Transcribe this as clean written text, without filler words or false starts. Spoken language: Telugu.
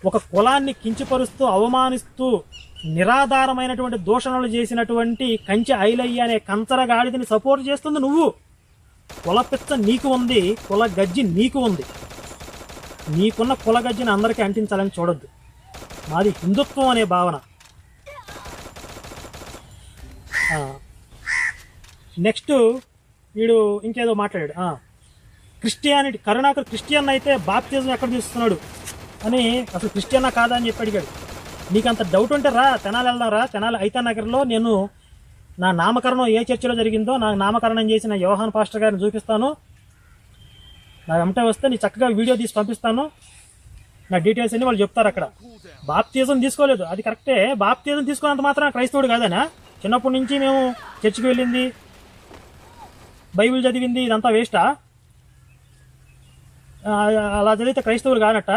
ఒక కులాన్ని కించపరుస్తూ అవమానిస్తూ నిరాధారమైనటువంటి దూషణలు చేసినటువంటి కంచె ఐలయ్య అనే కంచరగాడిదని సపోర్ట్ చేస్తుంది నువ్వు. కుల పిచ్చ నీకు ఉంది, కుల గజ్జి నీకు ఉంది. నీకున్న కుల గజ్జిని అందరికీ అంటించాలని చూడొద్దు. మాది హిందుత్వం అనే భావన. నెక్స్ట్ వీడు ఇంకేదో మాట్లాడాడు. క్రిస్టియానిటీ, కరుణాకర్ క్రిస్టియన్ అయితే బాప్తిజం ఎక్కడ తీస్తున్నాడు అని, అసలు క్రిస్టియన్నా కాదా అని చెప్పి అడిగాడు. నీకు అంత డౌట్ ఉంటే రా, తెనాలి వెళ్దాం రా. తెనాలి ఐతానగర్లో నేను నా నామకరణం ఏ చర్చిలో జరిగిందో నాకు నామకరణం చేసిన యోహాన్ పాస్టర్ గారిని చూపిస్తాను. నా వెంట వస్తే నీ చక్కగా వీడియో తీసి పంపిస్తాను. నా డీటెయిల్స్ అన్ని వాళ్ళు చెప్తారు. అక్కడ బాప్తిజం తీసుకోలేదు, అది కరెక్టే. బాప్తిజం తీసుకున్నంత మాత్రం క్రైస్తవుడు కాదనా? చిన్నప్పటి నుంచి మేము చర్చికి వెళ్ళింది, బైబిల్ చదివింది, ఇదంతా వేస్టా? అలా చదివితే క్రైస్తవులు కానట్ట?